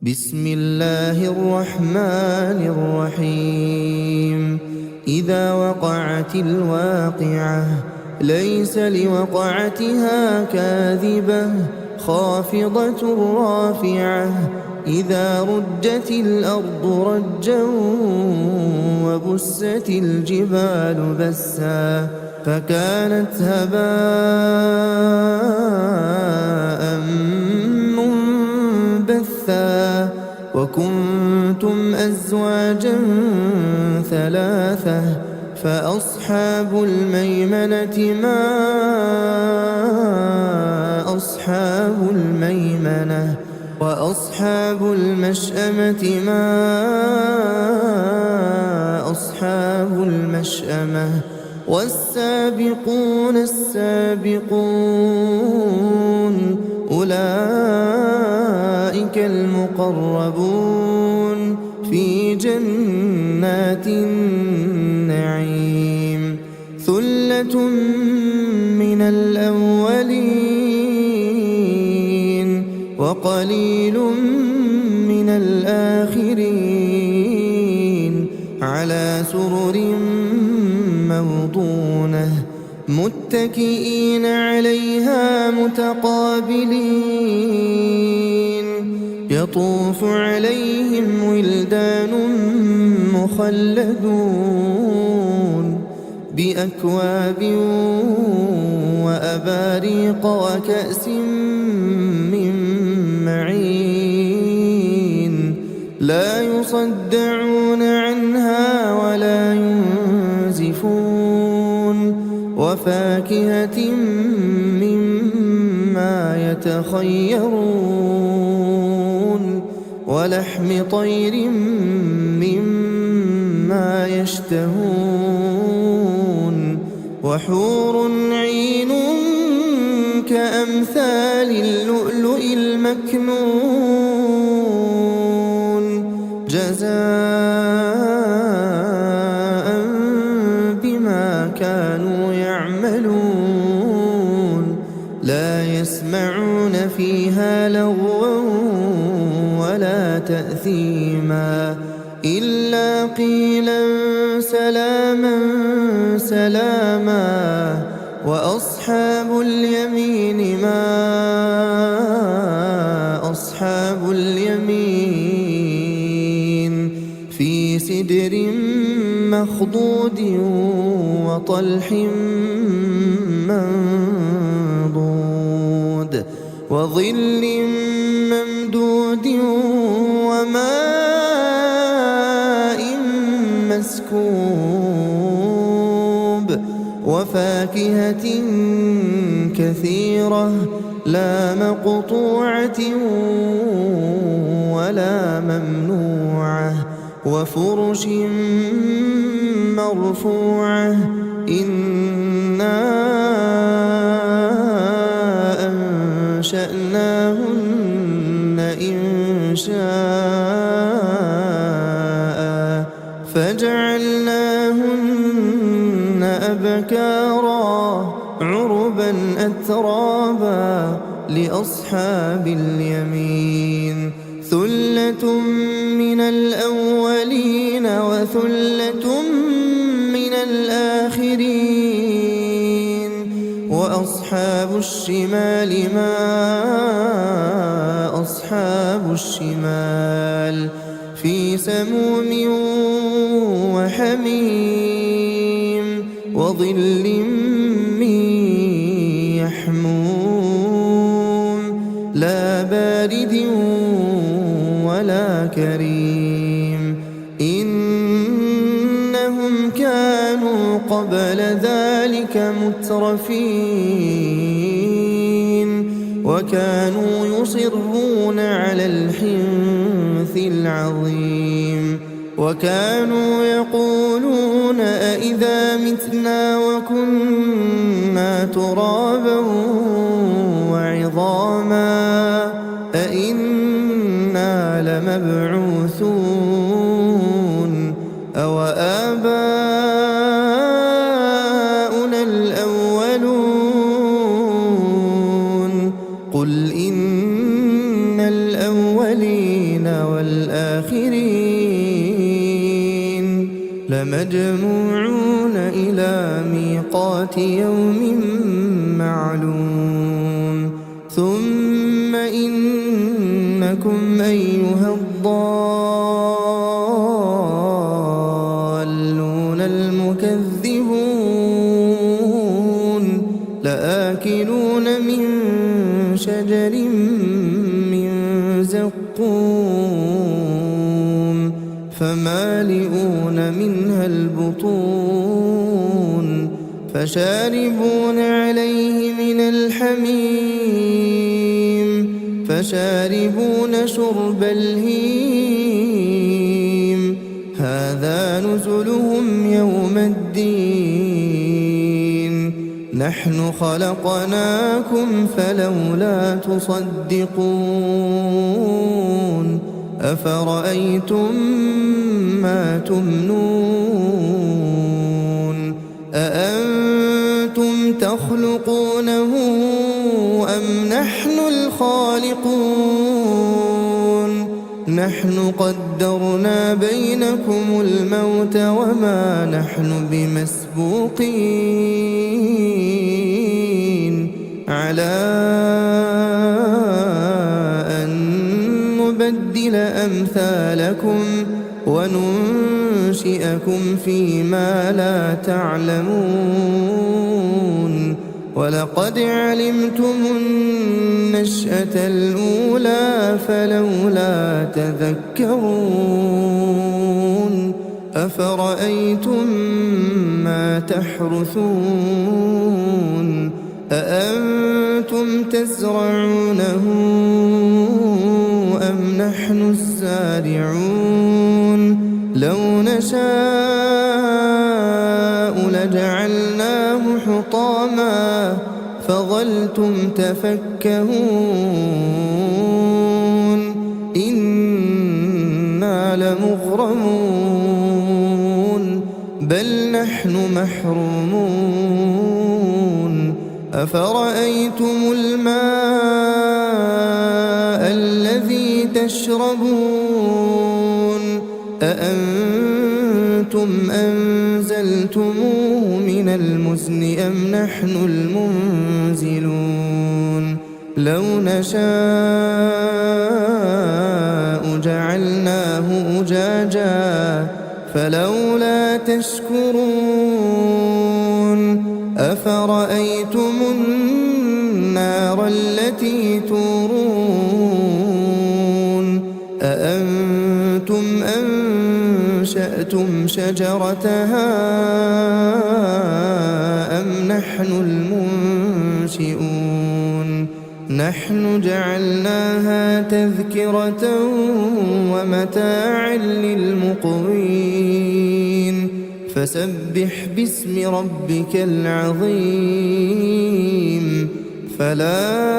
بسم الله الرحمن الرحيم. إذا وقعت الواقعة ليس لوقعتها كاذبة خافضة رافعة. إذا رجت الأرض رجا وبست الجبال بسا فكانت هباء منبثا وكنتم أزواجا ثلاثة فأصحاب الميمنة ما أصحاب الميمنة وأصحاب المشأمة ما أصحاب المشأمة والسابقون السابقون أولئك المقربون في جنات النعيم. ثلة من الأولين وقليل من الآخرين على سرر موضونة متكئين عليها متقابلين. يطوف عليهم ولدان مخلدون بأكواب وأباريق وكأس من معين لا يصدعون عنها ولا ينزفون وفاكهة مما يتخيرون ولحم طير مما يشتهون وحور عين كأمثال اللؤلؤ المكنون جزاء بما كانوا يعملون. لا يسمعون فيها لغوا ولا تأثيما إلا قيلا سلاما سلاما. وأصحاب اليمين ما أصحاب اليمين في سدر مخضود وطلح منضود وظل ممدود وماء مسكوب وفاكهة كثيرة لا مقطوعة ولا ممنوعة وفرش مرفوعة. إنا أنشأناهن إنشاء فجعلناهن أبكارا عربا أترابا لأصحاب اليمين. ثلة من الأولين وثلة من الآخرين. وأصحاب الشمال ما أصحاب الشمال في سموم وحميم وظل من يحموم لا بارد ولا كريم. إنهم كانوا قبل ذلك مترفين وكانوا يصرون على الحنث العظيم وكانوا يقولون أئذا متنا وكنا ترابا وعظاما أئنا لمبعوثون أو آباؤنا الأولون. قل إن الأولين والآخرين لمجموعون إلى ميقات يوم معلوم ثم إنكم أيها الضالون المكذبون لآكلون من شجر من زقوم فمالئون منها البطون فشاربون عليه من الحميم فشاربون شرب الهيم هذا نزلهم يوم الدين نحن خلقناكم فلولا تصدقون أفرأيتم ما تمنون أأنتم تخلقونه أم نحن الخالقون نحن قدرنا بينكم الموت وما نحن بمسبوقين على أن نبدل أمثالكم وننشئكم فيما لا تعلمون ولقد علمتم النشأة الأولى فلولا تذكرون أفرأيتم ما تحرثون أأنتم تزرعونه أم نحن الزارعون لو نشاء لجعلناه حطاما فظلتم تفكهون إنا لمغرمون بل نحن محرومون أفرأيتم الماء الذي تشربون أأنتم أنزلتموه من المزن أم نحن المنزلون لو نشاء جعلناه أجاجا فلولا تشكرون أفرأيتم النار التي تورون أأنتم أنشأتم شجرتها أم نحن المنشئون نحن جعلناها تذكرة ومتاعا للمقوين فسبح باسم ربك العظيم فلا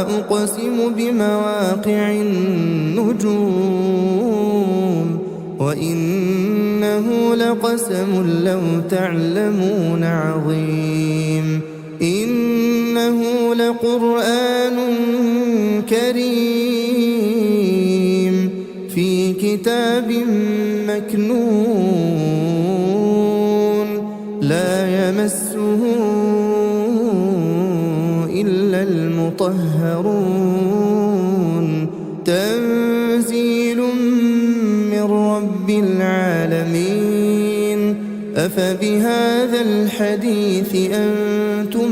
أقسم بمواقع النجوم وإنه لقسم لو تعلمون عظيم إنه لقرآن كريم في كتاب مكنون لا يمسه إلا المطهرون تنزيل من رب العالمين أفبهذا الحديث أنتم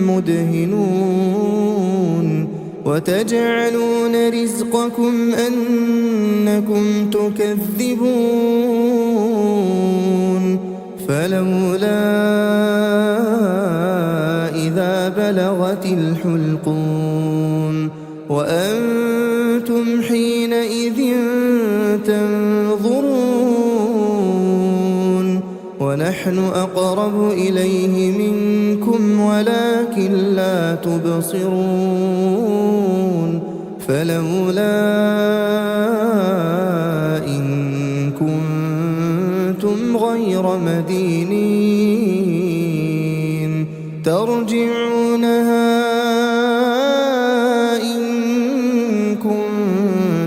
مدهنون وتجعلون رزقكم أنكم تكذبون فلولا إذا بلغت الحلقوم وأنتم حينئذ تنظرون ونحن أقرب إليه منكم ولكن لا تبصرون فلولا إن كنتم غير مدينين ترجعونها إن كنتم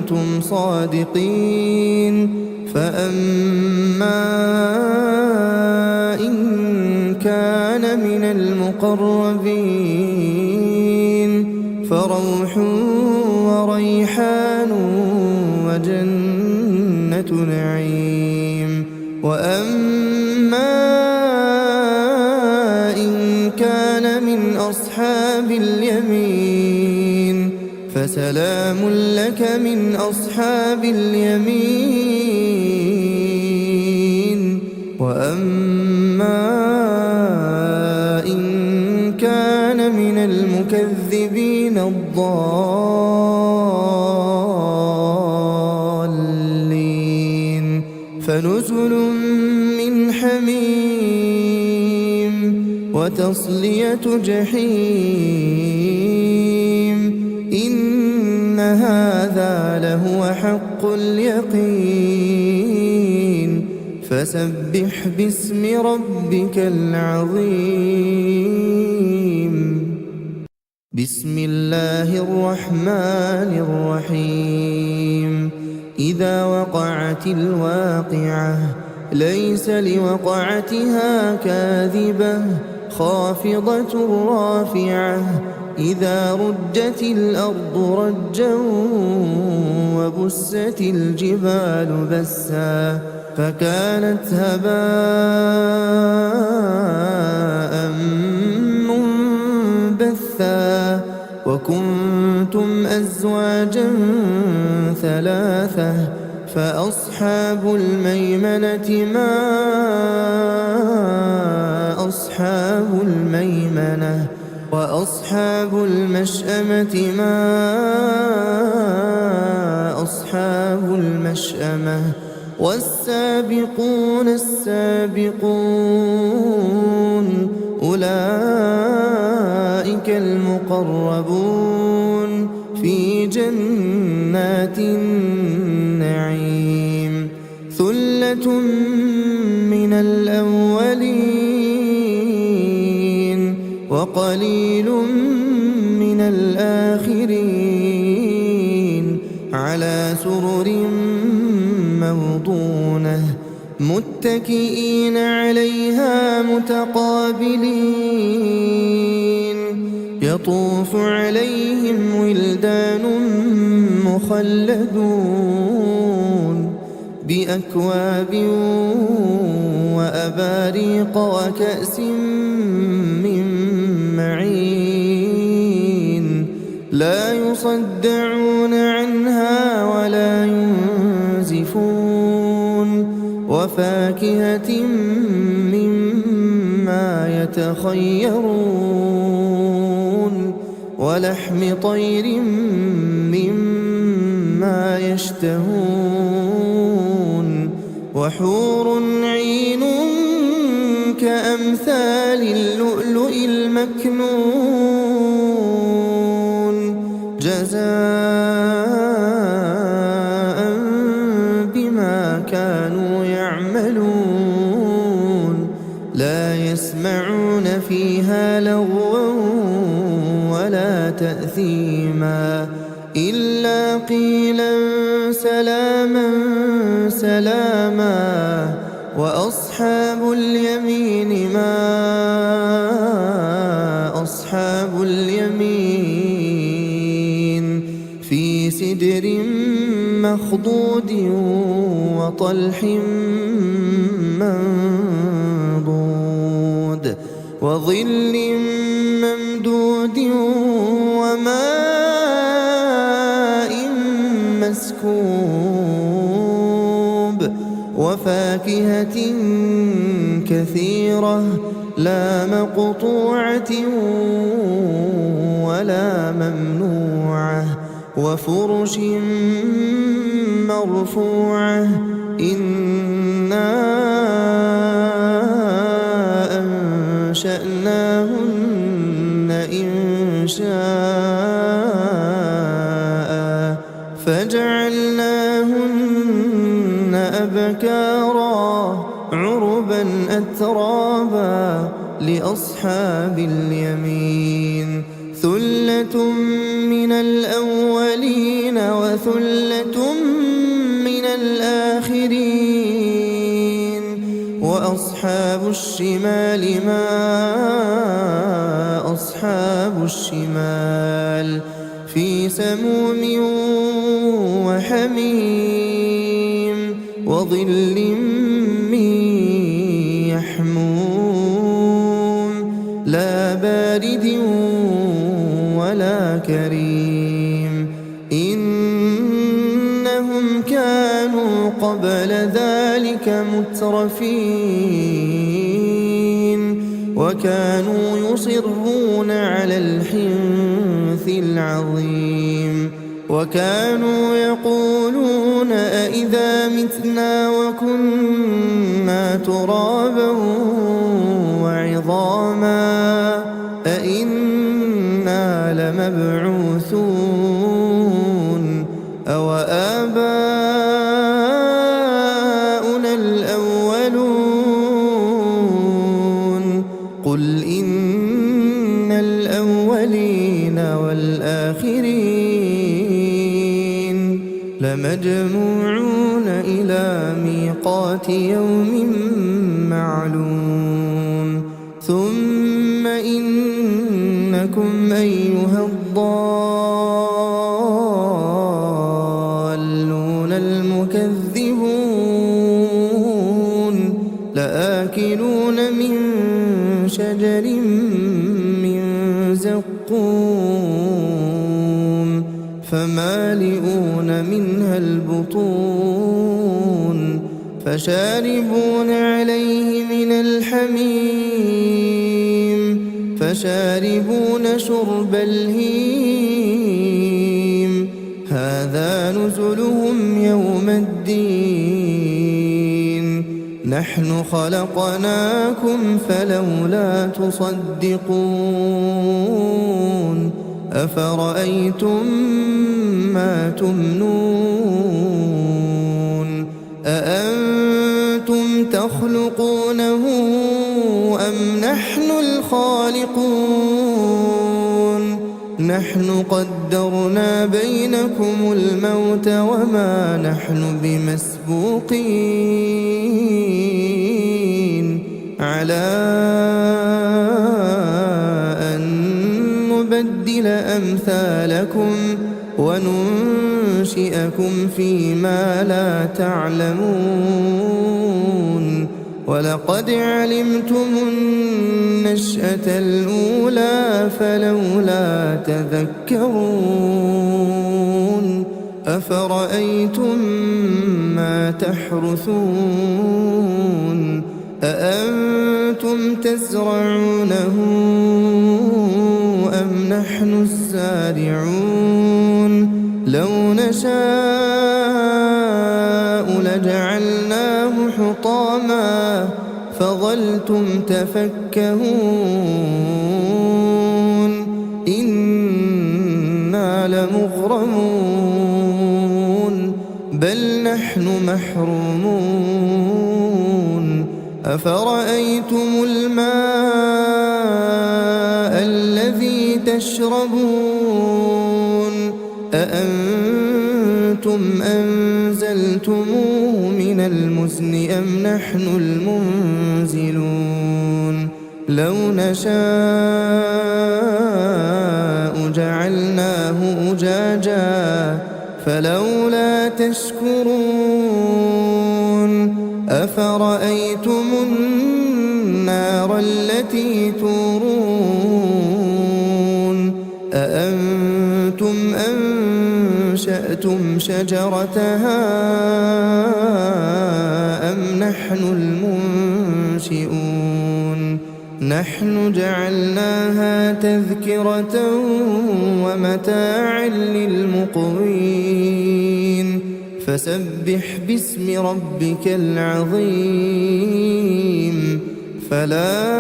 كنتم صادقين فأما إن كان من المقربين فروح وريحان وجنة نعيم وأما إن كان من أصحاب اليمين فسلام لك من أصحاب اليمين وأما إن كان من المكذبين الضالين فنزل من حميم وتصلية جحيم إن هذا لهو حق اليقين فسبح باسم ربك العظيم بسم الله الرحمن الرحيم إذا وقعت الواقعة ليس لوقعتها كاذبة خافضة رافعة إذا رجت الأرض رجا وبست الجبال بسا فكانت هباء منبثا وكنتم أزواجا ثلاثة فأصحاب الميمنة ما أصحاب الميمنة وأصحاب المشأمة ما أصحاب المشأمة والسابقون السابقون أولئك المقربون في جنات النعيم ثلة من الأولين وقليل من الآخرين على سرر موضونة متكئين عليها متقابلين يطوف عليهم ولدان مخلدون بأكواب وأباريق وكأس من معين لا يصدعون عنها ولا ينزفون وفاكهة مما يتخيرون ولحم طير مما يشتهون وحور عين كأمثال اللؤلؤ المكنون جزاء بما كانوا يعملون لا يسمعون فيها لغوا ولا تأثيما إلا قيلا سلاما سلاما وأصحاب اليمين ما أصحاب اليمين في سدر مخضود وطلح منضود وظل ممدود وماء مسكوب وفاكهة كثيرة لا مقطوعة ولا ممنوعة وفرش مرفوعة إنا أنشأناهن إنشاء فجعلناهن أبكارا عربا أترابا لأصحاب اليمين ثلة من الأولين وثلة من الآخرين وأصحاب الشمال ما أصحاب الشمال في سموم وحميم وظل من يحموم لا بارد ولا كريم إنهم كانوا قبل ذلك مترفين وكانوا يصرون على الحنث العظيم وكانوا يقولون أإذا متنا وكنا ترابا وعظاما أإنا لمبعوثون أو آباؤنا الأولون قل إن الأولين والآخرين لمجموعون إلى ميقات يوم معلوم ثم إنكم أيها الضالون المكذبون لآكلون من شجر من زقوم فمالئون منها البطون فشاربون عليه من الحميم فشاربون شرب الهيم هذا نزلهم يوم الدين نحن خلقناكم فلولا تصدقون أفرأيتم ما تمنون أأنتم تخلقونه أم نحن الخالقون نحن قدرنا بينكم الموت وما نحن بمسبوقين على أن نبدل أمثالكم وننشئكم فيما لا تعلمون ولقد علمتم النشأة الأولى فلولا تذكرون أفرأيتم ما تحرثون أأنتم تزرعونه أم نحن الزارعون لو نشاء لجعلناه حطاما فظلتم تفكهون إنا لمغرمون بل نحن محرومون أفرأيتم الماء الذي تشربون أأنتم أنزلتموه من المزن أم نحن المنزلون لو نشاء جعلناه أجاجا فلولا تشكرون أفرأيتم النار التي تورون أأنتم أنشأتم شجرتها أم نحن المنشئون نحن جعلناها تذكرة ومتاعا للمقوين فسبح باسم ربك العظيم فلا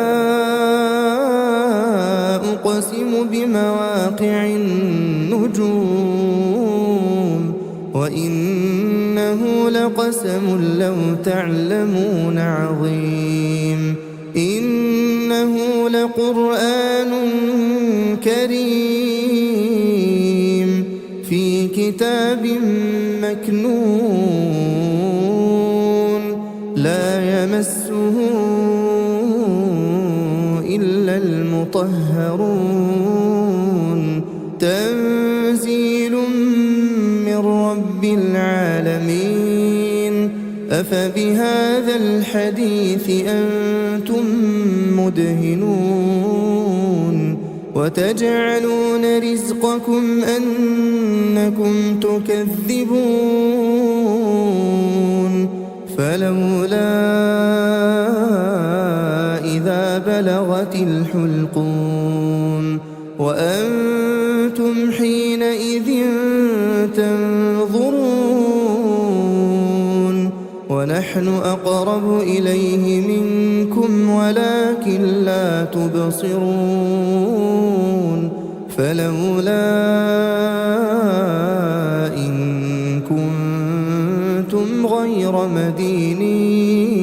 أقسم بمواقع النجوم وإنه لقسم لو تعلمون عظيم إنه لقرآن كريم في كتاب مكنون لا يمسه إلا المطهرون تنزيل من رب العالمين أفبهذا الحديث أنتم مدهنون وتجعلون رزقكم أنكم تكذبون فلولا إذا بلغت الحلقوم وأنتم حينئذ تنظرون ونحن أقرب إليه منكم ولكن لا تبصرون فلولا إن كنتم غير مدينين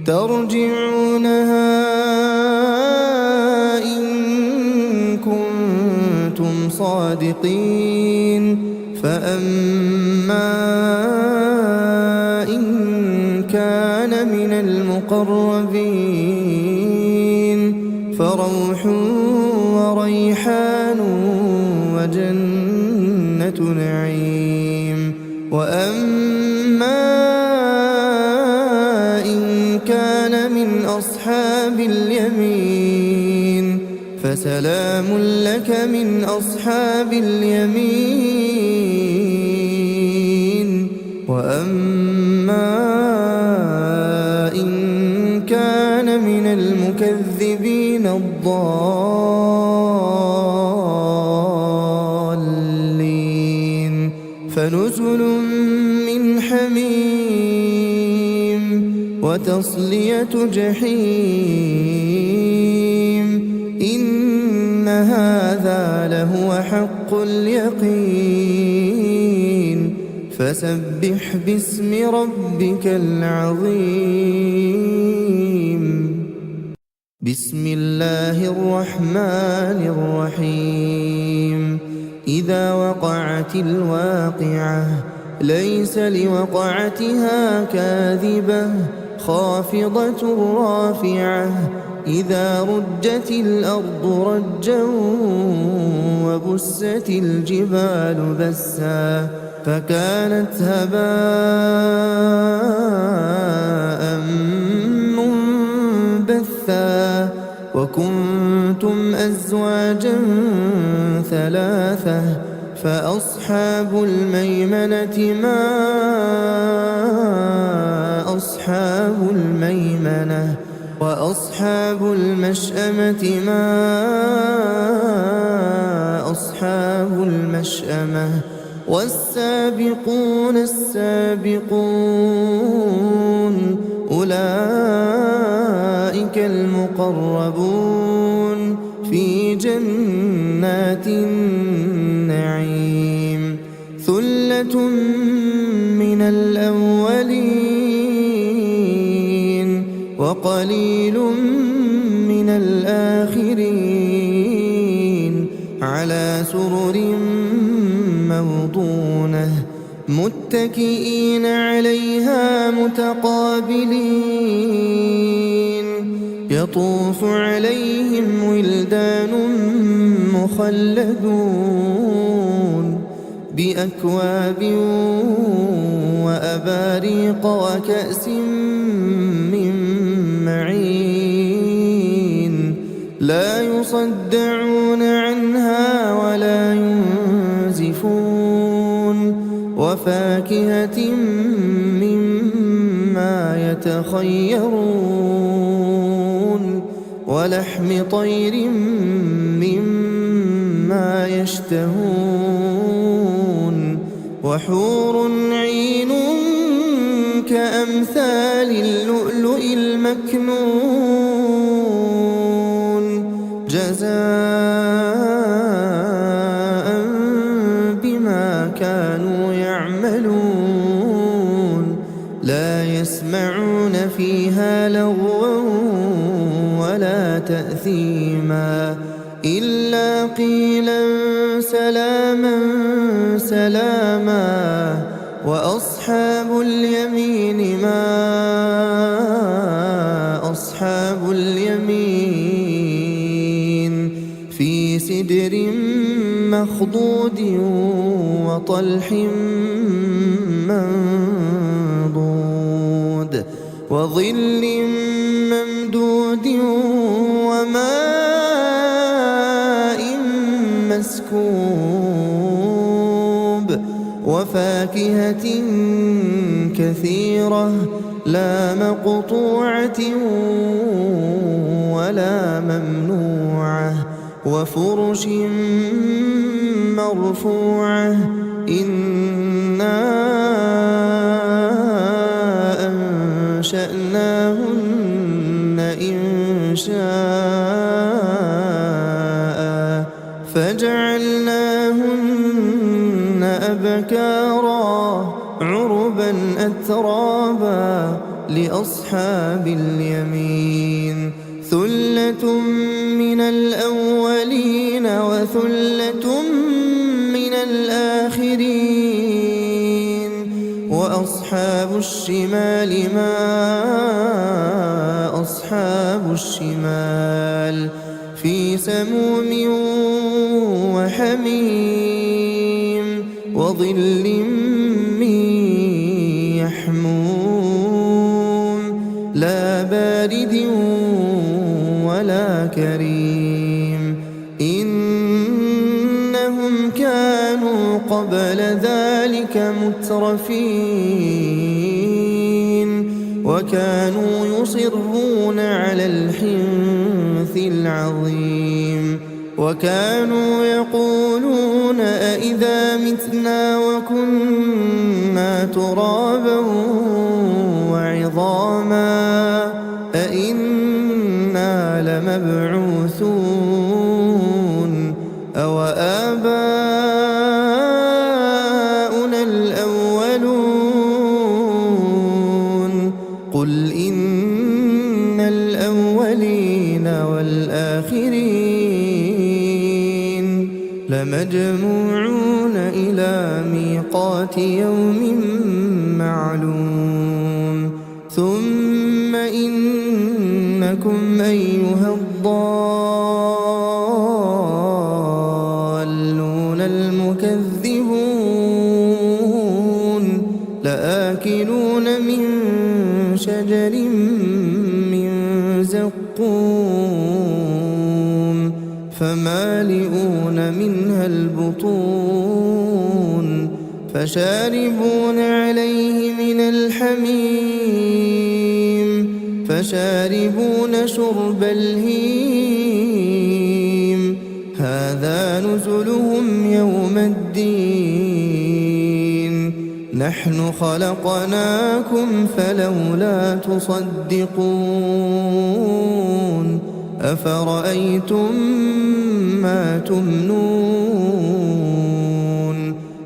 ترجعونها إن كنتم صادقين فأما إن كان من المقربين فروح وريحان وجنة نعيم وأما إن كان من أصحاب اليمين فسلام لك من أصحاب اليمين وأما إن كان من المكذبين الضالين فنزل من حميم وتصلية جحيم إن هذا لهو حق اليقين فسبح باسم ربك العظيم بسم الله الرحمن الرحيم إذا وقعت الواقعة ليس لوقعتها كاذبة خافضة رافعة إذا رجت الأرض رجا وبست الجبال بسا فكانت هباء منبثا وكنتم أزواجا ثلاثة فأصحاب الميمنة ما أصحاب الميمنة وأصحاب المشأمة ما أصحاب المشأمة والسابقون السابقون أولئك المقربون في جنات النعيم ثلة من الأولين وقليل من الآخرين على سرر موضونة متكئين عليها متقابلين يطوف عليهم ولدان مخلدون بأكواب وأباريق وكأس من معين لا يصدعون عنها ولا ينزفون وفاكهة مما يتخيرون ولحم طير مما يشتهون وحور عين كأمثال اللؤلؤ المكنون جزاء بما كانوا يعملون لا يسمعون فيها لغوا ولا تأثيما إلا قيلا سلاما سلاما وأصحاب اليمين ما أصحاب اليمين في سدر مخضود وطلح منضود وظل ممدود وماء مسكوب وفاكهة كثيرة لا مقطوعة ولا ممنوعة وفرش مرفوعة إنا أنشأناهن إنشاء فجعلناهن أبكارا عربا أترابا لأصحاب اليمين ثلة من الأولين وثلة من الآخرين وأصحاب الشمال ما أصحاب الشمال في سموم وحميم وظل من يحموم لا بارد ولا كريم إنهم كانوا قبل ذلك مترفين وكانوا يصرون على الحنث العظيم وكانوا يقولون أئذا متنا وكنا ترابا وعظاما أئنا لمبعوثون أو آباؤنا الأولون قل إن الأولين والآخرين لمجموعون إلى ميقات يوم معلوم ثم إنكم أيها الضالون المكذبون لآكلون من شجر من زقوم فمالئون منها البطون فشاربون عليه من الحميم فشاربون شرب الهيم هذا نزلهم يوم الدين نحن خلقناكم فلولا تصدقون أفرأيتم ما تمنون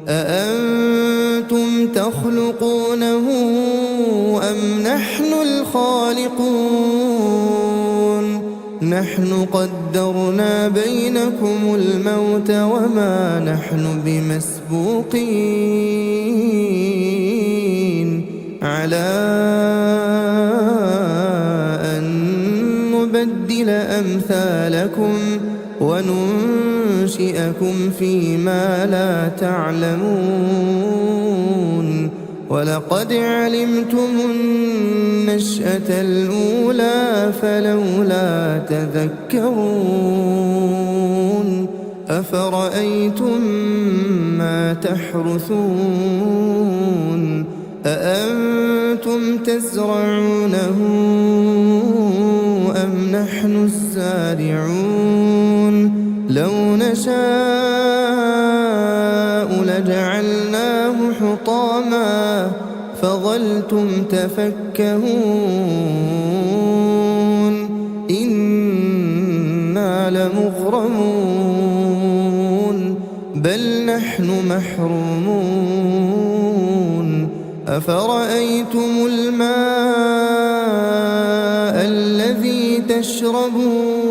أأنتم تخلقونه أم نحن الخالقون نحن قدرنا بينكم الموت وما نحن بمسبوقين على أن نبدل أمثالكم وننشئكم فيما لا تعلمون ولقد علمتم النشأة الأولى فلولا تذكرون أفرأيتم ما تحرثون أأنتم تزرعونه أم نحن الزارعون لو نشاء لجعلناه حطاما فظلتم تفكهون إنا لمغرمون بل نحن محرومون أفرأيتم الماء الذي تشربون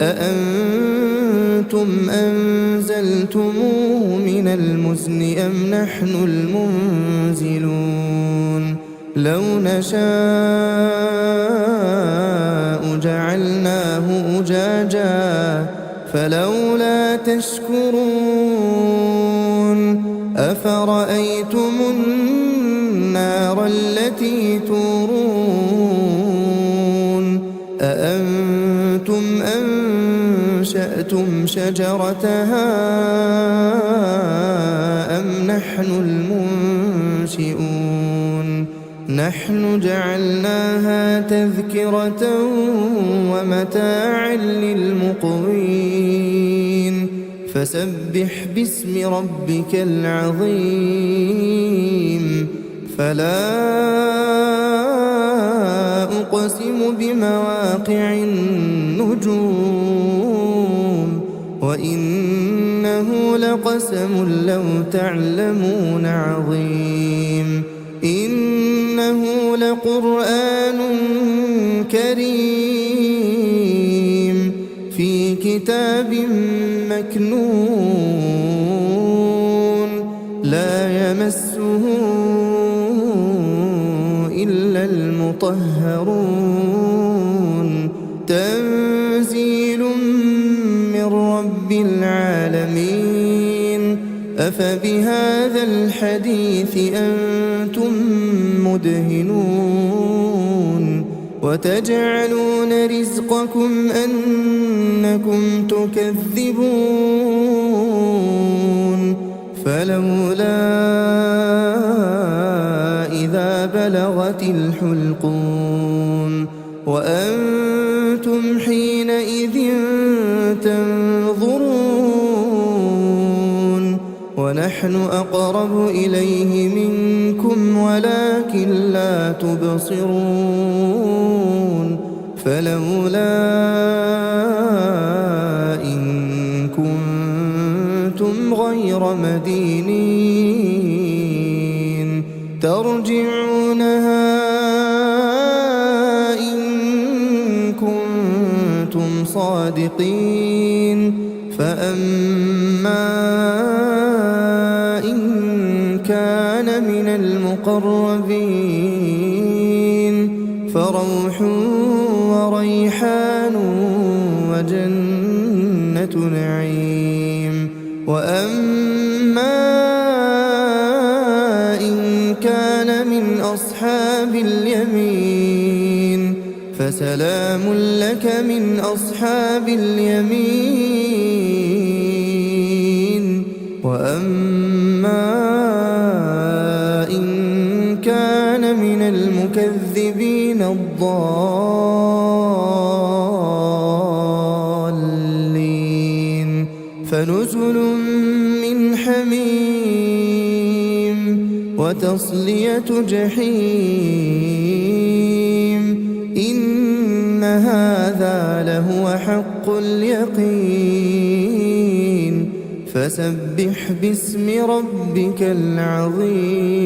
أأنتم أأنتم أنزلتموه من المزن أم نحن المنزلون لو نشاء جعلناه أجاجا فلولا تشكرون أفرأيتم النار التي تورون أأنتم أنشأتم شجرتها أم نحن المنشئون نحن جعلناها تذكرة ومتاعا للمقوين فسبح باسم ربك العظيم فلا أقسم بمواقع النجوم وإنه لقسم لو تعلمون عظيم إنه لقرآن كريم في كتاب مكنون لا يمسه إلا المطهرون تنزيل من رب العالمين أفبهذا الحديث أنتم مدهنون وتجعلون رزقكم أنكم تكذبون فلولا إذا بلغت الحلقوم وأنتم حينئذ تنظرون ونحن أقرب إليه منكم ولكن لا تبصرون فلولا إن كنتم غير مدينين ترجعونها إن كنتم صادقين فأما إن كان من المقربين فروح وريحان وجنة نعيم وأما إن كان من أصحاب اليمين فسلام لك من أصحاب اليمين وأما إن كان من المكذبين الضالين فنزل من حميم وتصلية جحيم إن هذا لهو حق اليقين فسبح باسم ربك العظيم